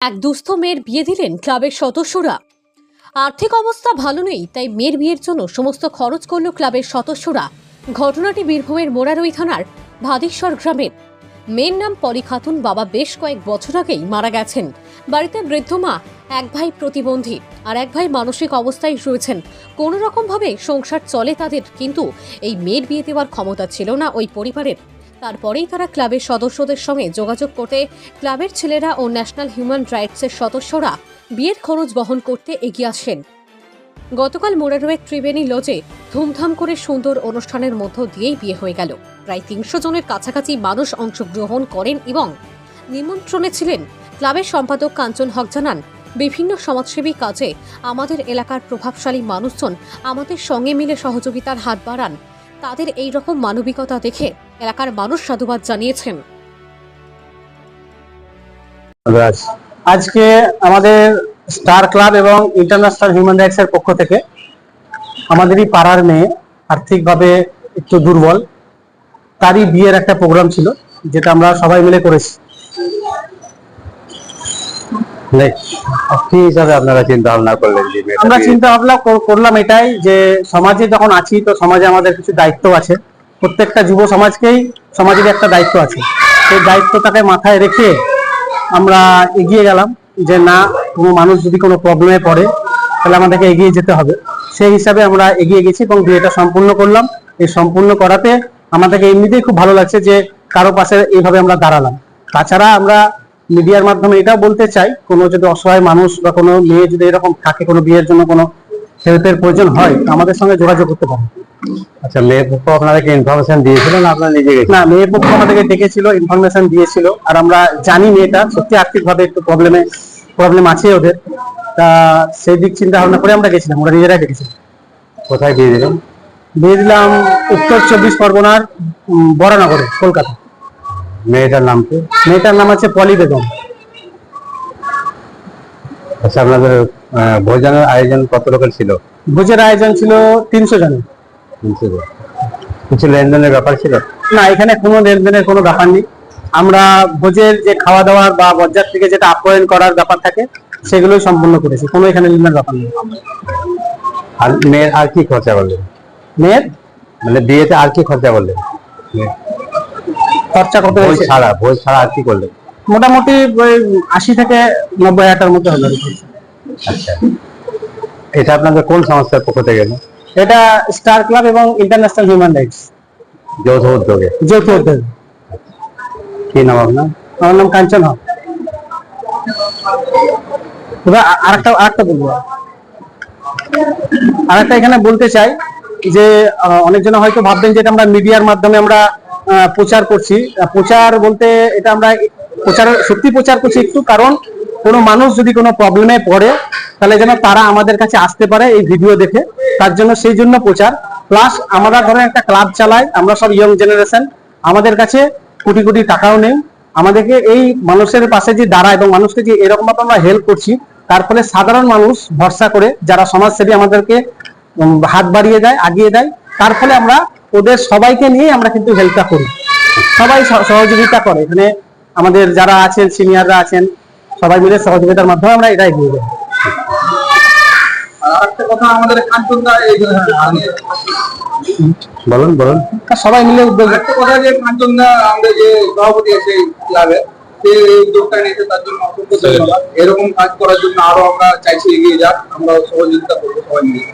এক দুস্থ মেয়ের বিয়ে দিলেন ক্লাবের সদস্যরা। আর্থিক অবস্থা ভালো নেই, তাই মেয়ের বিয়ের জন্য সমস্ত খরচ করল ক্লাবের সদস্যরা। ঘটনাটি বীরভূমের মোরারই থানার ভাদেশ্বর গ্রামের। মেয়ের নাম পলি খাতুন। বাবা বেশ কয়েক বছর আগেই মারা গেছেন। বাড়িতে বৃদ্ধ মা, এক ভাই প্রতিবন্ধী আর এক ভাই মানসিক অবস্থায় রয়েছেন। কোনো রকমভাবে সংসার চলে তাদের, কিন্তু এই মেয়ের বিয়ে দেওয়ার ক্ষমতা ছিল না ওই পরিবারের। তারপরেই তারা ক্লাবের সদস্যদের সঙ্গে যোগাযোগ করতে ক্লাবের ছেলেরা ও ন্যাশনাল হিউম্যান রাইটসের সদস্যরা বিয়ের খরচ বহন করতে এগিয়ে আসেন। গতকাল মোরারোয়ের ত্রিবেণী লজে ধুমধাম করে সুন্দর অনুষ্ঠানের মধ্য দিয়েই বিয়ে হয়ে গেল। প্রায় ৩০০ জনের কাছাকাছি মানুষ অংশগ্রহণ করেন এবং নিমন্ত্রণে ছিলেন। ক্লাবের সম্পাদক কাঞ্চন হক জানান, বিভিন্ন সমাজসেবী কাজে আমাদের এলাকার প্রভাবশালী মানুষজন আমাদের সঙ্গে মিলে সহযোগিতার হাত বাড়ান। তাদের এই রকম মানবিকতা দেখে এলাকার মানুষ সাধুবাদ জানিয়েছেন। আজকে আমাদের স্টার ক্লাব এবং ইন্টারন্যাশনাল হিউম্যান রাইটস এর পক্ষ থেকে আমাদেরই পাড়ার মেয়ে আর্থিকভাবে একটু দুর্বল, তারই বিয়ের একটা প্রোগ্রাম ছিল, যেটা আমরা সবাই মিলে করেছি। কি হিসাবে আপনারা চিন্তা ভাবনা করলেন? আমরা চিন্তা ভাবনা করলাম এটাই যে সমাজে যখন আছি, তো সমাজে আমাদের কিছু দায়িত্ব আছে। প্রত্যেকটা যুব সমাজকেই সমাজের একটা দায়িত্ব আছে। সেই দায়িত্বটাকে মাথায় রেখে আমরা এগিয়ে গেলাম যে না, কোনো মানুষ যদি কোনো প্রবলেমে পড়ে তাহলে আমাদেরকে এগিয়ে যেতে হবে। সেই হিসাবে আমরা এগিয়ে গেছি এবং বিয়েটা সম্পূর্ণ করলাম। এই সম্পূর্ণ করাতে আমাদেরকে এমনিতেই খুব ভালো লাগছে যে কারো পাশে এইভাবে আমরা দাঁড়ালাম। তাছাড়া আমরা মিডিয়ার মাধ্যমে এটাও বলতে চাই, কোনো যদি অসহায় মানুষ বা কোনো মেয়ে যদি এরকম থাকে, কোনো বিয়ের জন্য কোনো হেল্পের প্রয়োজন হয়, আমাদের সঙ্গে যোগাযোগ করতে পারেন। আচ্ছা, মেয়ের পক্ষ আপনাদেরকে ইনফরমেশন দিয়েছিল না আপনারা নিজে গেছেন? না, মেয়ের পক্ষ আমাদেরকে ডেকেছিল, ইনফরমেশন দিয়েছিল। আর আমরা জানি মেয়েটা সত্যি আর্থিকভাবে একটু প্রবলেম আছে ওদের, তা সেই দিক চিন্তা ভাবনা করে আমরা গেছিলাম, ওরা নিজেরাই ডেকেছিলাম। কোথায় বিয়ে দিলেন? বিয়ে দিলাম উত্তর ২৪ পরগনার বরানগরে, কলকাতা। মেয়েটার নাম কি? মেয়েটার নাম আছে পলি বেগম। আচ্ছা, আপনাদের ভোজনের আয়োজন কত লোকের ছিল? ভোজের আয়োজন ছিল ৩০০ জনের। কিছু লেনদেনের ব্যাপার ছিল না, এখানে কোনো লেনদেনের কোনো ব্যাপার নেই। আমরা ভোজের যে খাওয়া দাওয়ার বা বরযাত্রী থেকে যেটা আপ্যায়ন করার ব্যাপার থাকে, সেগুলোই সম্পূর্ণ করেছি। কোনো এখানে লেনদেনের ব্যাপার নেই। আর মেয়ের আর কি খরচা করলেন? মেয়ের মানে বিয়েতে আর কি খরচা করলেন? খরচা কত ভোজ ছাড়া আর কি করলেন? মোটামুটি ওই ৮০ থেকে ৯০ হাজার মধ্যে হলো। আচ্ছা, এটা আপনাদের কোন সংস্থার পক্ষ থেকে? এটা স্টার ক্লাব এবং ইন্টারন্যাশনাল হিউম্যান রাইটস যৌথ উদ্যোগে। কি নাম আপনার? আমার নাম কাঞ্চন হক। এবার আরেকটা বলবো, আরেকটা এখানে বলতে চাই যে অনেকজন হয়তো ভাববেন যে এটা আমরা মিডিয়ার মাধ্যমে আমরা প্রচার করছি। প্রচার বলতে এটা আমরা সত্যি প্রচার করছি একটু, কারণ কোনো মানুষ যদি কোনো প্রবলেমে পড়ে তাহলে যেন তারা আমাদের কাছে আসতে পারে এই ভিডিও দেখে, তার জন্য সেই জন্য প্রচার। প্লাস আমরা ধরেন একটা ক্লাব চালাই, আমরা সব ইয়ং জেনারেশন, আমাদের কাছে কোটি কোটি টাকাও নেই। আমাদেরকে এই মানুষের পাশে যে দাঁড়ায় এবং মানুষকে যে এরকম ভাবে আমরা হেল্প করছি, তার ফলে সাধারণ মানুষ ভরসা করে, যারা সমাজসেবী আমাদেরকে হাত বাড়িয়ে দেয়, আগিয়ে দেয়, তার ফলে আমরা ওদের সবাইকে নিয়ে আমরা কিন্তু হেল্পটা করি। সবাই সহযোগিতা করে, এখানে আমাদের যারা আছেন সিনিয়ররা আছেন, সবাই মিলে সহযোগিতার মাধ্যমে আমরা এটা এগিয়ে যাই। বলুন। সবাই মিলে উদ্যোগ। একটা কথা যে কাঞ্চনদা আমাদের যে সভাপতি আছে ক্লাবের, সেই উদ্যোগটা নিতে তার জন্য অসংখ্য ধন্যবাদ। এরকম কাজ করার জন্য আরো আমরা চাইছি এগিয়ে যাক, আমরা সহযোগিতা করবো সবাই মিলে।